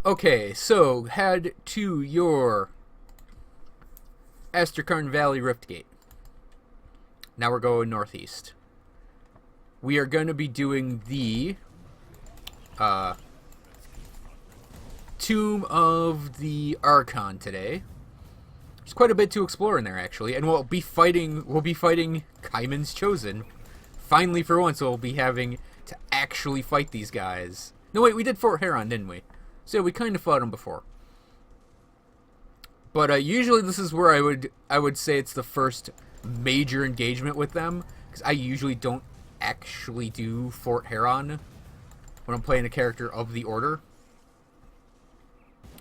Okay, so head to your Astrakarn Valley Riftgate. Now we're going northeast. We are going to be doing the Tomb of the Archon today. There's quite a bit to explore in there, actually, and we'll be fighting Kaiman's Chosen. Finally, for once, we'll be having to actually fight these guys. No, wait, we did Fort Heron, didn't we? So we kind of fought them before. But usually this is where I would say it's the first major engagement with them, because I usually don't actually do Fort Heron when I'm playing a character of the Order.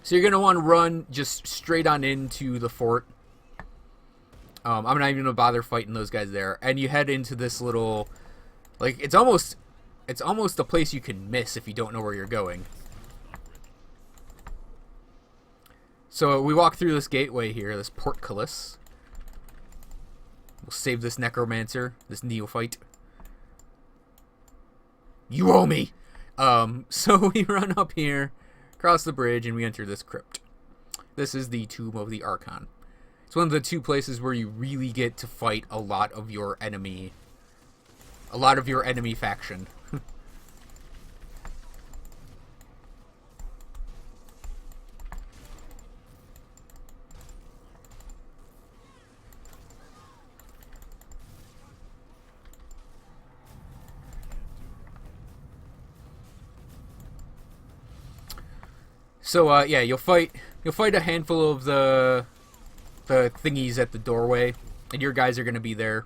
So you're going to want to run just straight on into the fort. I'm not even going to bother fighting those guys there. And you head into this little, like, it's almost a place you can miss if you don't know where you're going. So we walk through this gateway here, this portcullis. We'll save this necromancer, this neophyte. You owe me! So we run up here, cross the bridge, and we enter this crypt. This is the Tomb of the Archon. It's one of the two places where you really get to fight a lot of your enemy faction. So yeah, you'll fight a handful of the thingies at the doorway, and your guys are going to be there.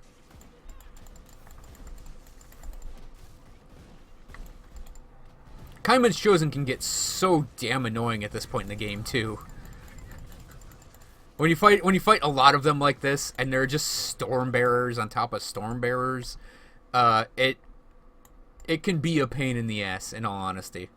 Kaiman's Chosen can get so damn annoying at this point in the game too. When you fight a lot of them like this, and they're just storm bearers on top of storm bearers, it can be a pain in the ass, in all honesty.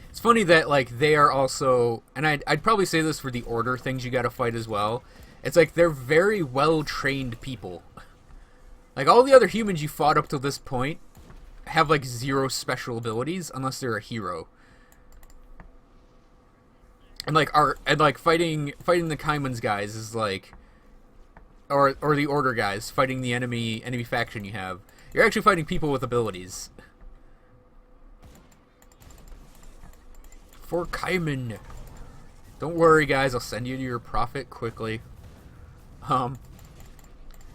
It's funny that, like, they are also, and I'd probably say this for the Order things you gotta fight as well. It's like they're very well-trained people. Like, all the other humans you fought up to this point have, like, zero special abilities unless they're a hero. And fighting the Kaiman's guys is like, or the Order guys fighting the enemy faction you have. You're actually fighting people with abilities. For Kaiman. Don't worry, guys. I'll send you to your prophet quickly.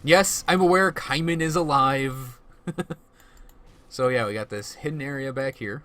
Yes, I'm aware Kaiman is alive. So yeah, we got this hidden area back here.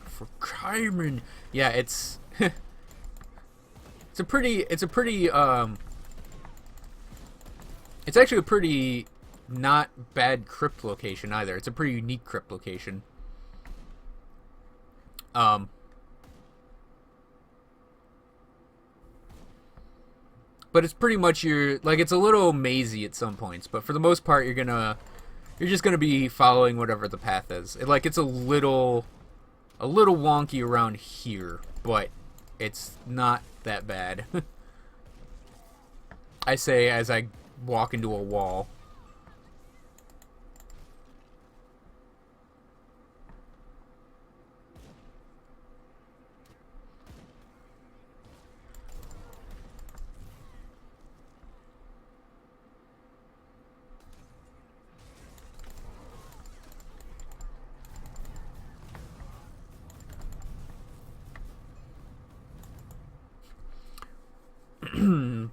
For Kaiman. Yeah, it's it's actually a pretty not bad crypt location either. It's a pretty unique crypt location. But it's pretty much it's a little mazy at some points, but for the most part you're just gonna be following whatever the path is. It's a little wonky around here, but it's not that bad. I say as I walk into a wall.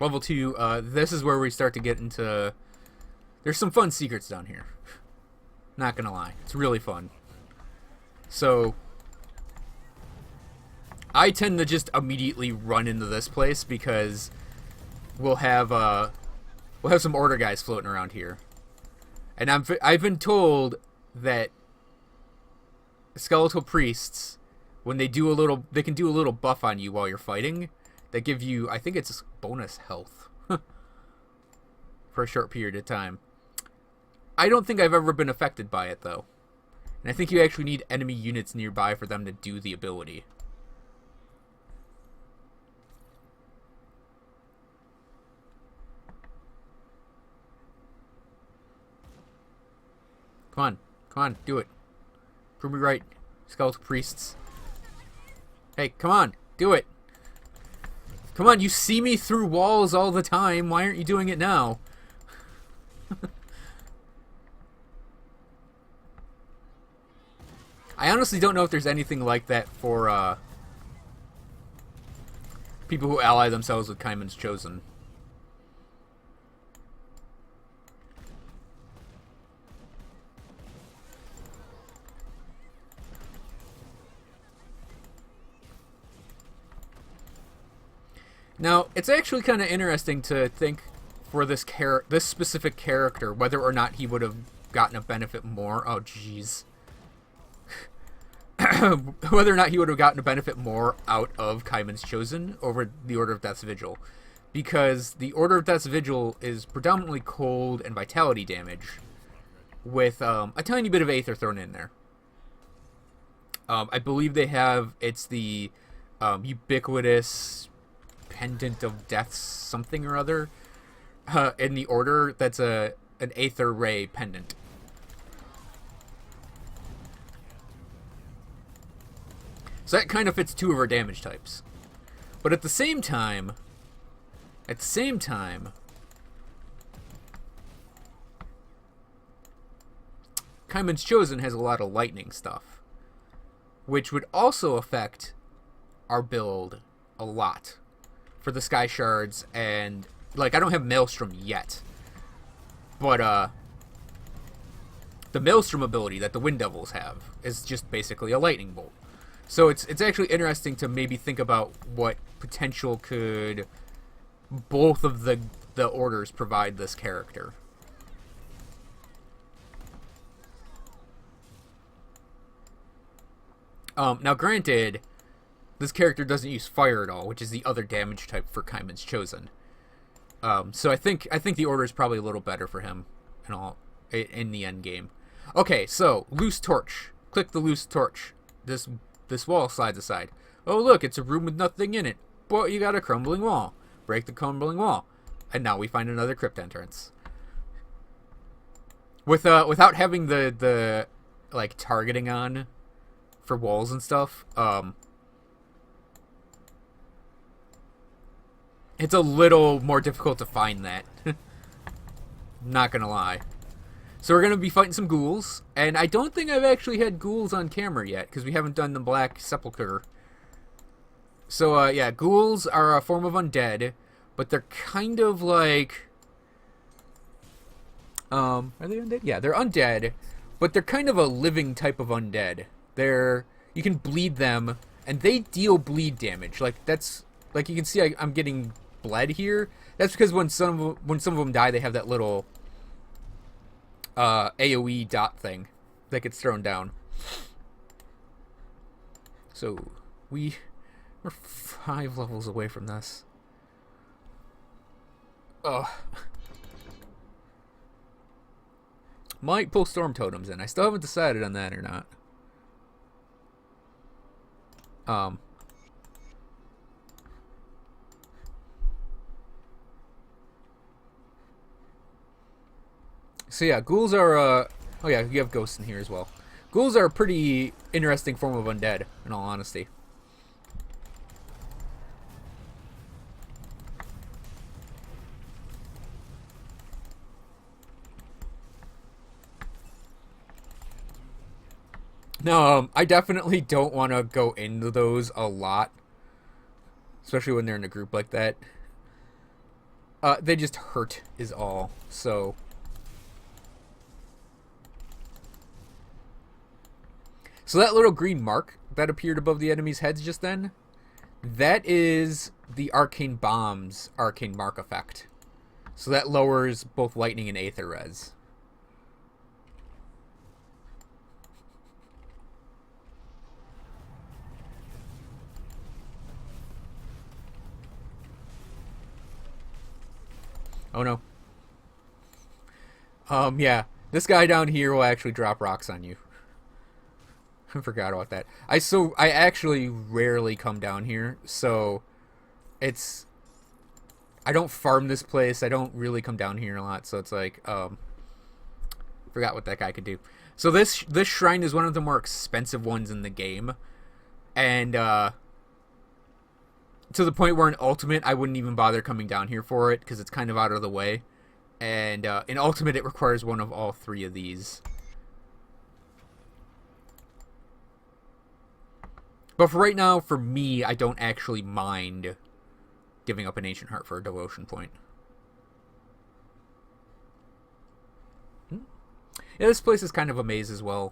Level 2, this is where we start to get into... There's some fun secrets down here. Not gonna lie. It's really fun. So, I tend to just immediately run into this place because we'll have some order guys floating around here, and I've been told that skeletal priests, when they do they can do a little buff on you while you're fighting. That give you, I think it's bonus health for a short period of time. I don't think I've ever been affected by it though, and I think you actually need enemy units nearby for them to do the ability. Come on, do it. Prove me right, skeletal priests. Hey, come on, do it. Come on, you see me through walls all the time. Why aren't you doing it now? I honestly don't know if there's anything like that for people who ally themselves with Kaiman's Chosen. Now, it's actually kind of interesting to think for this specific character, whether or not he would have gotten a benefit more. Oh, jeez. Whether or not he would have gotten a benefit more out of Kaiman's Chosen over the Order of Death's Vigil. Because the Order of Death's Vigil is predominantly cold and vitality damage, with a tiny bit of Aether thrown in there. I believe it's the ubiquitous Pendant of Death something or other in the Order. That's an Aether Ray pendant. So that kind of fits two of her damage types. But at the same time, Kaiman's Chosen has a lot of lightning stuff, which would also affect our build a lot for the Sky Shards. And like, I don't have Maelstrom yet, but the Maelstrom ability that the Wind Devils have is just basically a lightning bolt. So it's actually interesting to maybe think about what potential could both of the orders provide this character. Now granted, this character doesn't use fire at all, which is the other damage type for Kaiman's Chosen. So I think the order is probably a little better for him in the end game. Okay, so loose torch. Click the loose torch. This wall slides aside. Oh look, it's a room with nothing in it. But you got a crumbling wall. Break the crumbling wall, and now we find another crypt entrance. Without having the like targeting on for walls and stuff, it's a little more difficult to find that. Not gonna lie. So we're gonna be fighting some ghouls, and I don't think I've actually had ghouls on camera yet because we haven't done the Black Sepulchre. So yeah, ghouls are a form of undead, but they're kind of like are they undead? Yeah, they're undead, but they're kind of a living type of undead. You can bleed them, and they deal bleed damage. Like that's like you can see I'm getting bled here. That's because when some of them die, they have that little AoE dot thing that gets thrown down. So we're 5 levels away from this. Ugh. Might pull storm totems in. I still haven't decided on that or not. So yeah, ghouls are, oh yeah, you have ghosts in here as well. Ghouls are a pretty interesting form of undead, in all honesty. No, I definitely don't want to go into those a lot. Especially when they're in a group like that. They just hurt is all, so... So that little green mark that appeared above the enemy's heads just then, That is the Arcane Bomb's Arcane Mark effect. So that lowers both Lightning and Aether Res. Oh no. Yeah. This guy down here will actually drop rocks on you. I forgot about that. I actually rarely come down here, so it's I don't farm this place. I don't really come down here a lot, so it's like forgot what that guy could do. So this shrine is one of the more expensive ones in the game, and to the point where in Ultimate I wouldn't even bother coming down here for it because it's kind of out of the way. And in Ultimate it requires one of all three of these. But for right now, for me, I don't actually mind giving up an Ancient Heart for a Devotion point. Yeah, this place is kind of a maze as well.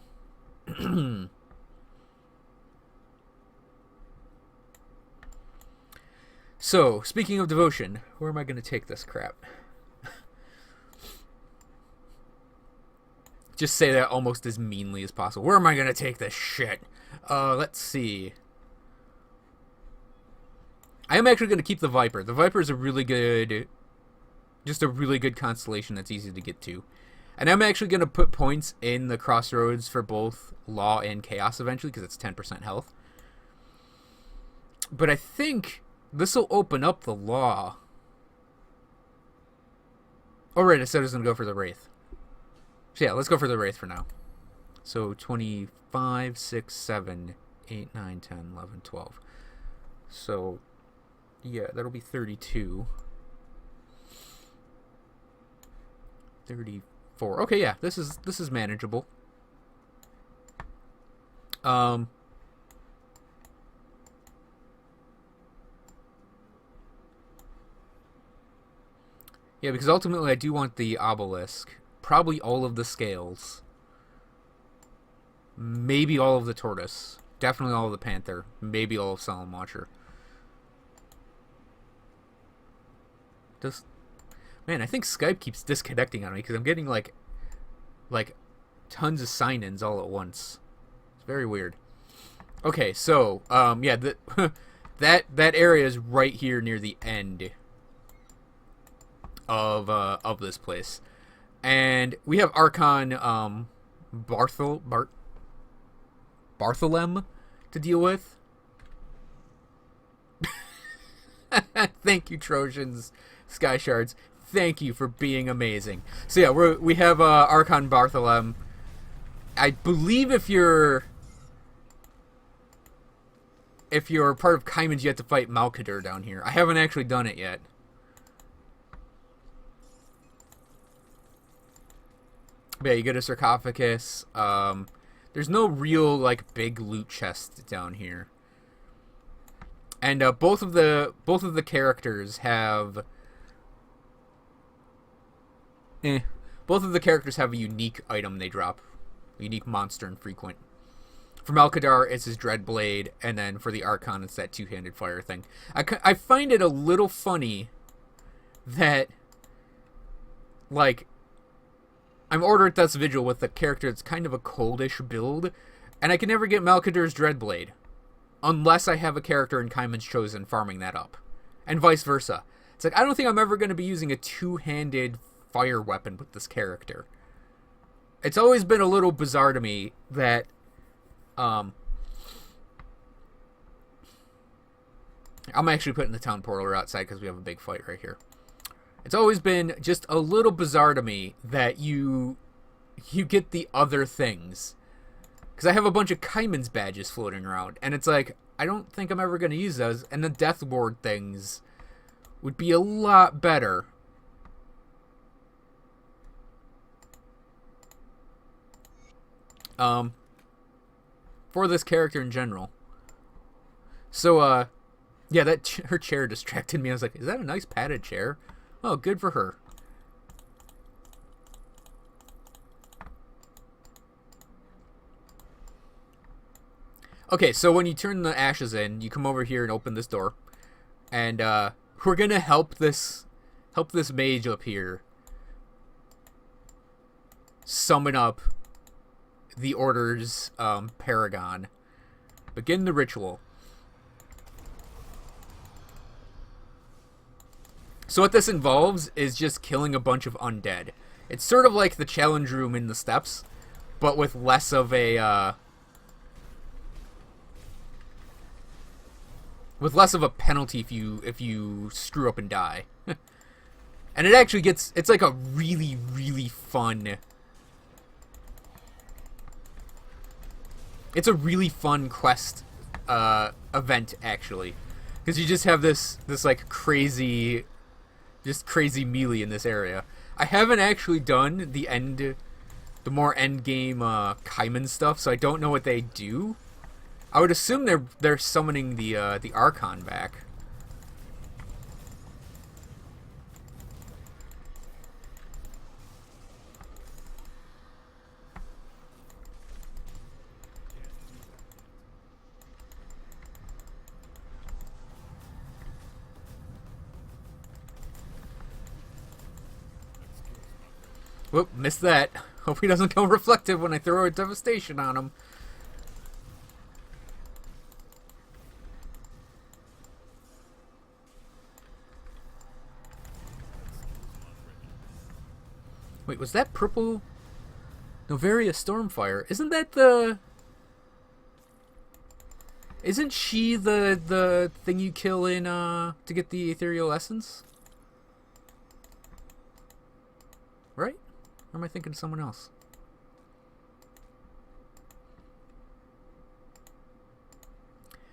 So, speaking of devotion, where am I going to take this crap? Just say that almost as meanly as possible. Where am I going to take this shit? Let's see. I am actually going to keep the Viper. The Viper is a really good... just a really good constellation that's easy to get to. And I'm actually going to put points in the Crossroads for both Law and Chaos eventually, because it's 10% health. But I think this will open up the Law. Oh, right, I said I was going to go for the Wraith. So yeah, let's go for the Wraith for now. So 25, 6, 7, 8, 9, 10, 11, 12. So, yeah, that'll be 32. 34. Okay, yeah, this is manageable. Yeah, because ultimately I do want the Obelisk. Probably all of the Scales. Maybe all of the Tortoise. Definitely all of the Panther. Maybe all of Solemn Watcher. Man, I think Skype keeps disconnecting on me because I'm getting like tons of sign-ins all at once. It's very weird. Okay, so yeah, that area is right here near the end of this place. And we have Archon Barlem to deal with. Thank you, Trojans, Sky Shards. Thank you for being amazing. So yeah, we have Archon Barlem. I believe if you're part of Kaiman's, you have to fight Malkadur down here. I haven't actually done it yet. But yeah, you get a sarcophagus. There's no real like big loot chest down here, and both of the characters have both of the characters have a unique item they drop, a unique monster and frequent. For Malkadur, it's his Dreadblade, and then for the Archon, it's that two-handed fire thing. I find it a little funny that like I'm ordered Death's Vigil with a character that's kind of a coldish build, and I can never get Malkadur's Dreadblade unless I have a character in Kaiman's Chosen farming that up, and vice versa. It's like I don't think I'm ever going to be using a two-handed fire weapon with this character. It's always been a little bizarre to me that I'm actually putting the town portal outside because we have a big fight right here. It's always been just a little bizarre to me that you get the other things. Because I have a bunch of Kaiman's badges floating around, and it's like, I don't think I'm ever going to use those, and the Death Ward things would be a lot better. For this character in general. So, yeah, her chair distracted me. I was like, is that a nice padded chair? Oh, good for her. Okay, so when you turn the ashes in, you come over here and open this door. And we're gonna help this mage up here summon up the Order's paragon. Begin the ritual. So what this involves is just killing a bunch of undead. It's sort of like the challenge room in the steps, but with less of a penalty if you screw up and die. And it actually it's like a really, really fun. It's a really fun quest event, actually, because you just have this like crazy melee in this area. I haven't actually done the more end game Kaiman stuff, so I don't know what they do. I would assume they're summoning the Archon back. Whoop, missed that. Hope he doesn't go reflective when I throw a devastation on him. Wait, was that purple Novaria Stormfire? Isn't that the... Isn't she the thing you kill in, to get the Ethereal Essence? Right? Or am I thinking of someone else?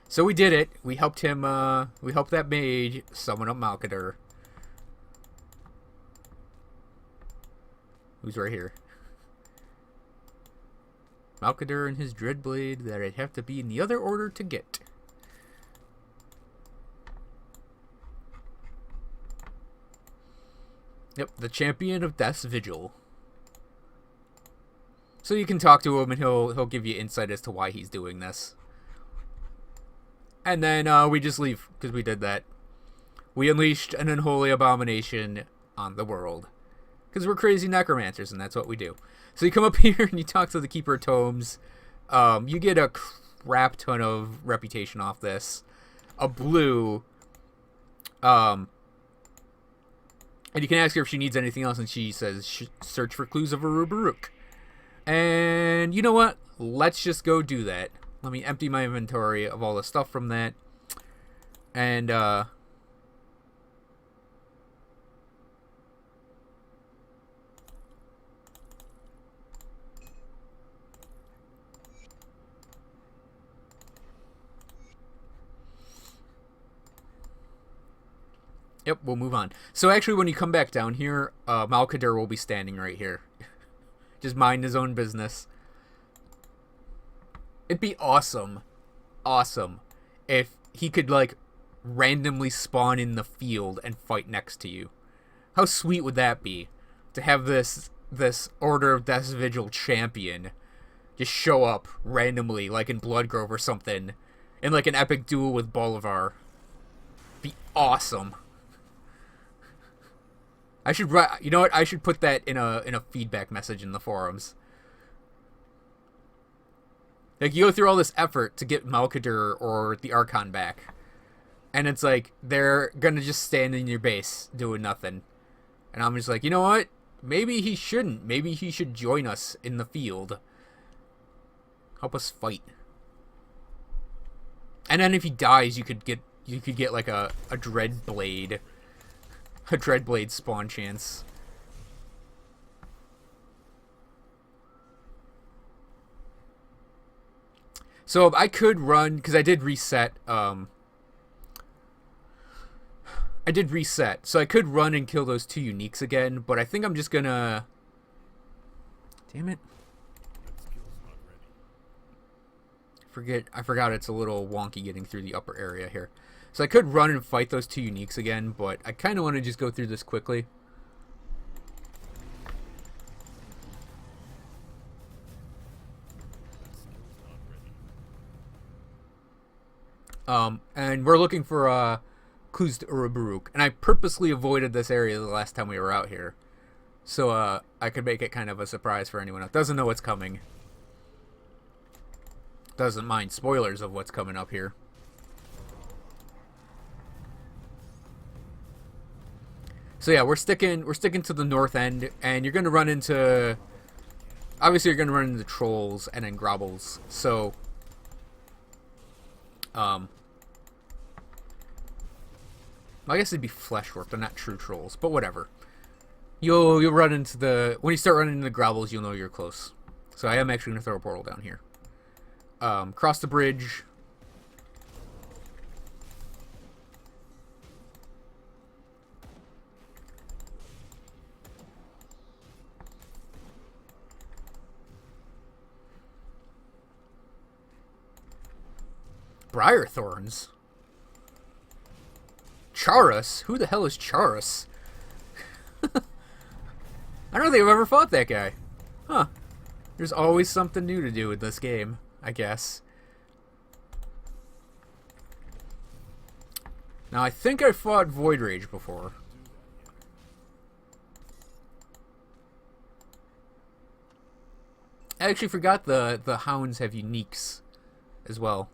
So we did it. We helped him, we helped that mage summon up Malkadur. Who's right here? Malkadur and his Dreadblade that I'd have to be in the other order to get. Yep, the champion of Death's Vigil. So you can talk to him and he'll give you insight as to why he's doing this. And then we just leave, because we did that. We unleashed an unholy abomination on the world. Because we're crazy necromancers, and that's what we do. So you come up here and you talk to the Keeper of Tomes. You get a crap ton of reputation off this. A blue. And you can ask her if she needs anything else, and she says, search for clues of a Rubaruk. And you know what? Let's just go do that. Let me empty my inventory of all the stuff from that. And, yep, we'll move on. So actually, when you come back down here, Malkadur will be standing right here. Just mind his own business. It'd be awesome, if he could, like, randomly spawn in the field and fight next to you. How sweet would that be? To have this Order of Death's Vigil champion just show up randomly, like in Bloodgrove or something, in, like, an epic duel with Bolivar. Be awesome. I should write. You know what? I should put that in a feedback message in the forums. Like, you go through all this effort to get Malkadur or the Archon back, and it's like they're gonna just stand in your base doing nothing, and I'm just like, you know what? Maybe he shouldn't. Maybe he should join us in the field. Help us fight. And then if he dies, you could get like a Dreadblade. A Dreadblade spawn chance. So I could run, because I did reset, so I could run and kill those two uniques again, but I think I'm just gonna... Damn it. I forgot it's a little wonky getting through the upper area here. So I could run and fight those two uniques again, but I kind of want to just go through this quickly. And we're looking for clues to Uruburuk, and I purposely avoided this area the last time we were out here, so I could make it kind of a surprise for anyone who doesn't know what's coming. Doesn't mind spoilers of what's coming up here. So yeah, we're sticking to the north end, and you're gonna run into, obviously you're gonna run into trolls and then grobbles. So I guess it'd be fleshwork. They're not true trolls, but whatever. You'll run into the, when you start running into the grobbles, you'll know you're close. So I am actually gonna throw a portal down here. Cross the bridge. Briar thorns. Charus? Who the hell is Charus? I don't think I've ever fought that guy. Huh. There's always something new to do with this game, I guess. Now, I think I fought Void Rage before. I actually forgot the hounds have uniques as well.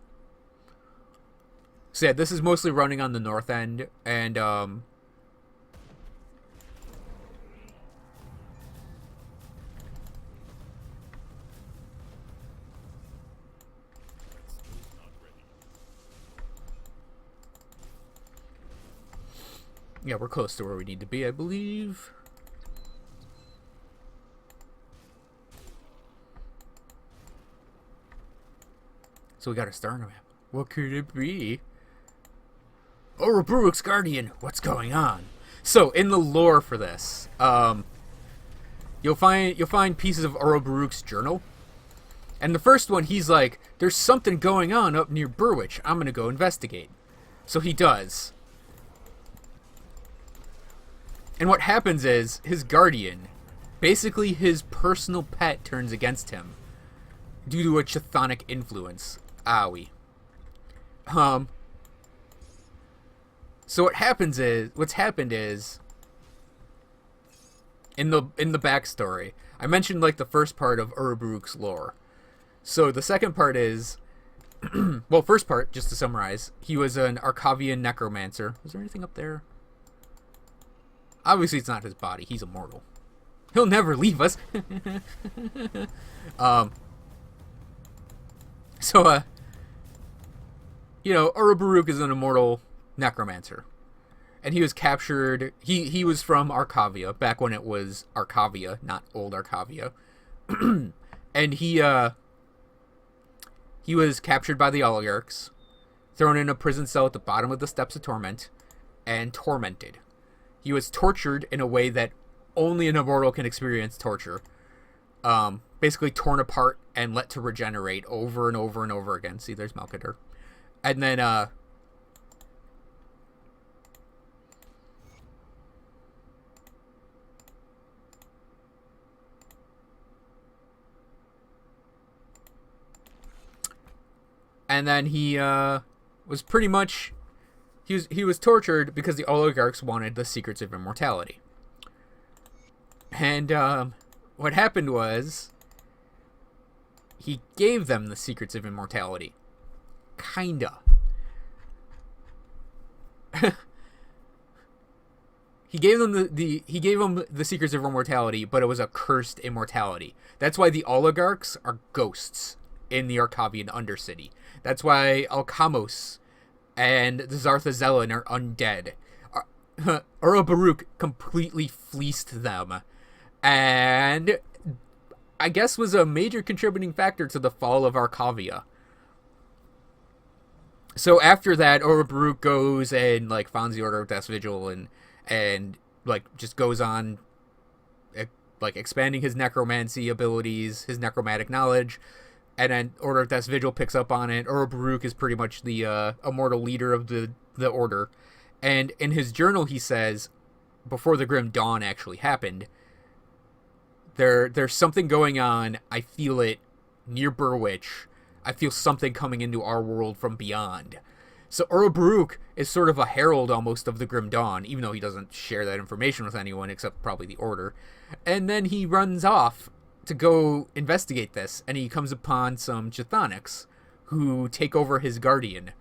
So yeah, this is mostly running on the north end, and yeah, we're close to where we need to be, I believe. So we got a star map. What could it be? Uruburuk's Guardian, what's going on? So, in the lore for this, you'll find pieces of Uruburuk's journal. And the first one, he's like, there's something going on up near Burwich. I'm gonna go investigate. So he does. And what happens is, his guardian, basically his personal pet, turns against him. Due to a chthonic influence. Owie. So what's happened is, in the backstory, I mentioned like the first part of Uruburuk's lore. So the second part is, well, first part, just to summarize, he was an Arcavian necromancer. Was there anything up there? Obviously, it's not his body. He's immortal. He'll never leave us. So, you know, Uruburuk is an immortal necromancer, and he was captured. He was from Arcavia back when it was Arcavia, not old Arcavia, and he was captured by the oligarchs, thrown in a prison cell at the bottom of the Steps of Torment, and tormented. He was tortured in a way that only an immortal can experience torture. Basically torn apart and let to regenerate over and over and over again. See, there's Malkadur. And then, he was pretty much, he was tortured because the oligarchs wanted the secrets of immortality. And what happened was, he gave them the secrets of immortality. Kinda. He gave them the secrets of immortality, but it was a cursed immortality. That's why the oligarchs are ghosts in the Arcavian Undercity. That's why Alkamos and the Zarthazellan are undead. Uruburuk completely fleeced them, and I guess was a major contributing factor to the fall of Arcavia. So after that, Uruburuk goes and like founds the Order of Death's Vigil and like just goes on like expanding his necromancy abilities, his necromantic knowledge, and then Order of Death's Vigil picks up on it. Uruburuk is pretty much the immortal leader of the order, and in his journal he says, before the Grim Dawn actually happened, there's something going on. I feel it near Burwich. I feel something coming into our world from beyond. So Uruk is sort of a herald almost of the Grim Dawn, even though he doesn't share that information with anyone except probably the Order. And then he runs off to go investigate this, and he comes upon some Chthonics who take over his guardian,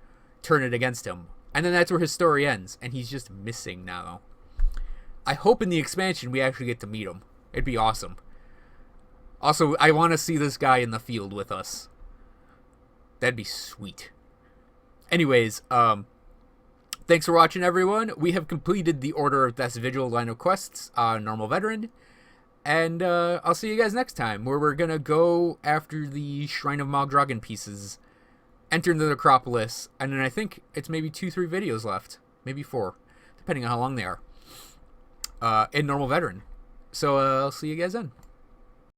turn it against him. And then that's where his story ends, and he's just missing now. I hope in the expansion we actually get to meet him. It'd be awesome. Also, I want to see this guy in the field with us. That'd be sweet. Anyways, thanks for watching, everyone. We have completed the Order of Death's Vigil line of quests on Normal Veteran. And I'll see you guys next time, where we're going to go after the Shrine of Mogdragon pieces, enter into the Necropolis, and then I think it's maybe 2-3 videos left. Maybe 4, depending on how long they are, in Normal Veteran. So I'll see you guys then.